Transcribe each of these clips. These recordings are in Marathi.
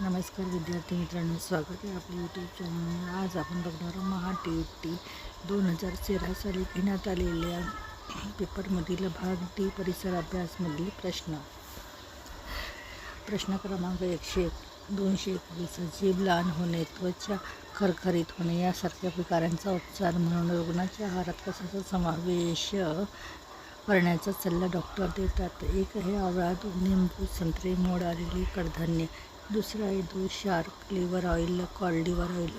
नमस्कार विद्यार्थी मित्रांनो, स्वागत आहे आपल्या यूट्यूब चॅनलवर। आज आपण बघणार महा-टी 2013 साली घेण्यात आलेल्या पेपरमधील भाग डी परिसर अभ्यासमधील प्रश्न क्रमांक 101, 221 जीभ लहान होणे, त्वचा खरखरीत होणे यासारख्या विकारांचा उपचार म्हणून रुग्णाच्या आहारात कशाचा समावेश करण्याचा सल्ला डॉक्टर देतात? एक आहे आवळा, दूध, लिंबू, संत्रे, मोड आलेली कडधान्ये. दुसरा आहे दूध, shark liver oil, cod liver oil.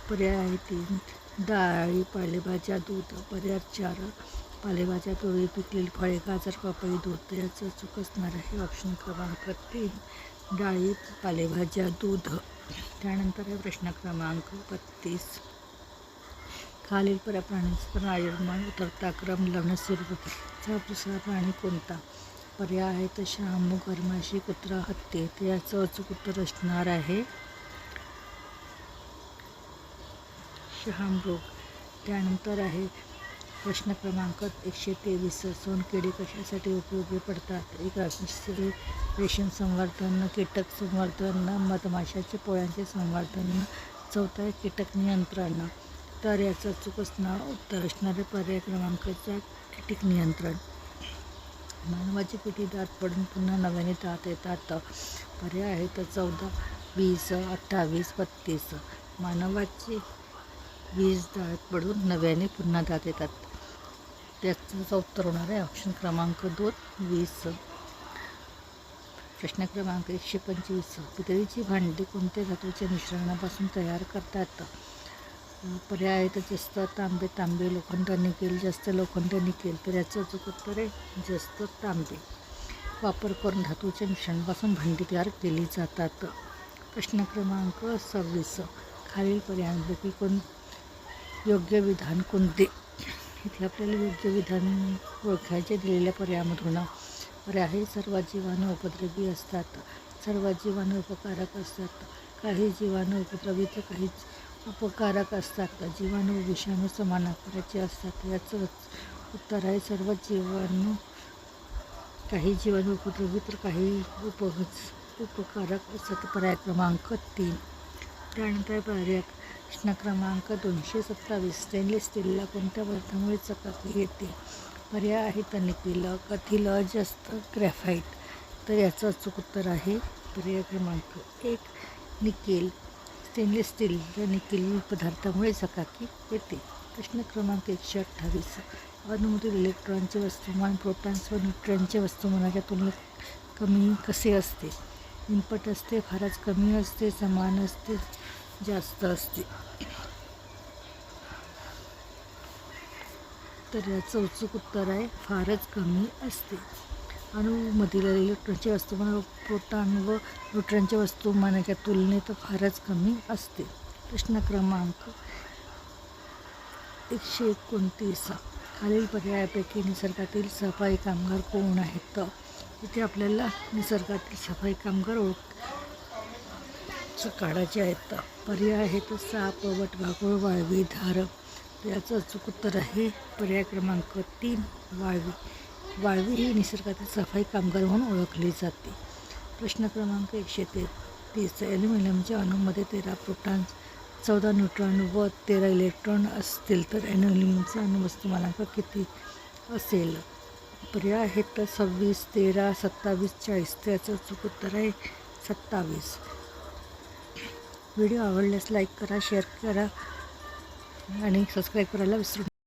पर्याय आहे 3 डाळी, पालेभाज्या, दूध. पर्याय 4 पालेभाज्या, तुरी, पिकलेली फळे, गाजर, पपई, दूध. याचं चूक असणार आहे ऑप्शन क्रमांक 3 डाळी, पालेभाज्या, दूध. त्यानंतर आहे प्रश्न क्रमांक 32, खालील प्राण्यांचा आयुर्मान उतरता क्रम लावण्यास सुरुवातीचा दुसरा प्राणी कोणता? पर्याय आहेत शहामृग, गरमाशी, कुत्रा, हत्ती. याचं अचूक उत्तर असणार आहे शहामृग. त्यानंतर आहे प्रश्न क्रमांक 123, सोनकिडी कशासाठी उपयोगी पडतात? एक रेशीम संवर्धन, कीटक संवर्धन, मधमाशाच्या पोळ्यांचे संवर्धन. चौथा आहे कीटक नियंत्रण. तर याचं अचूक उत्तर असणारे पर्याय क्रमांक 4 कीटक नियंत्रण. मानवाची किती दात पडून पुन्हा नव्याने दात येतात? पर्याय आहेत 14, 20, 28, 32. मानवाची 20 दात पडून नव्याने पुन्हा दात येतात. त्याचं उत्तर होणार आहे ऑप्शन क्रमांक 2 20. प्रश्न क्रमांक 125, पितळीची भांडी कोणत्या धातूच्या मिश्रणापासून तयार करतात? पर्याय आहेत जास्त तांबे, लोखंड, निकेल. जास्त लोखंड, निकेल. तर याचं अचूक उत्तर आहे जास्त तांबे वापर करून धातूच्या मिश्रणापासून भांडी तयार केली जातात. प्रश्न क्रमांक 26, खालील पर्यायांपैकी योग्य विधान कोणते? इथे आपल्याला योग्य विधान ओळखायचे दिलेल्या पर्यायामधून. पर्याय आहे सर्व जीवाणू उपद्रवी असतात, सर्व जीवाणू उपकारक असतात, काही जीवाणू उपद्रवी तर काही उपकारक असतात, जीवाणू व विषाणू समान आकाराचे असतात. याचं उत्तर आहे सर्व जीवाणू, काही जीवाणू उपद्रवी तर काही उपकारक असतात. पर्याय क्रमांक 3. त्यानंतर प्रश्न क्रमांक 227, स्टेनलेस स्टीलला कोणत्या पदार्थामुळे चकाकी येते? पर्याय आहेत निकेल, कथील, जास्त, ग्रॅफाईट. तर याचं अचूक उत्तर आहे पर्याय क्रमांक 1 निकेल. स्टेनलेस स्टील निकेल पदार्थामुळे चकाकी येते. प्रश्न क्रमांक 128, अणूमधील इलेक्ट्रॉनचे वस्तुमान प्रोटॉन्स व न्यूट्रॉनचे वस्तुमानाच्या तुलनेत कमी कसे असते? इनपट असते, फारच कमी असते, समान असते, जास्त असते. तर याचं अचूक उत्तर आहे फारच कमी असते. अणूमधील इलेक्ट्रॉनचे वस्तुमान प्रोटॉन व न्यूट्रॉनच्या वस्तुमानाच्या तुलनेत फारच कमी असते. प्रश्न क्रमांक 129, खालील पर्यायापैकी निसर्गातील सफाई कामगार कोण आहेत? इथे आपल्याला निसर्गातील सफाई कामगार काढायचे आहेत. पर्याय आहेत साप, वटवाघूळ, वाळवी, धार. याचं अचूक उत्तर आहे पर्याय क्रमांक 3 वाळवी. वाळवी ही निसर्गातील सफाई कामगार म्हणून ओळखली जाते. प्रश्न क्रमांक 133, ॲल्युमिनियमच्या अणूमध्ये 13 प्रोटॉन्स, 14 न्यूट्रॉन व 13 इलेक्ट्रॉन असतील तर ॲल्युमिनियमचा अणुवस्तुमानांक किती असेल? पर्याय आहेत 26, 13, 27, 40. त्याचं अचूक उत्तर आहे 27. व्हिडिओ आवडल्यास लाईक करा, शेअर करा आणि सबस्क्राईब करायला विसरू नका.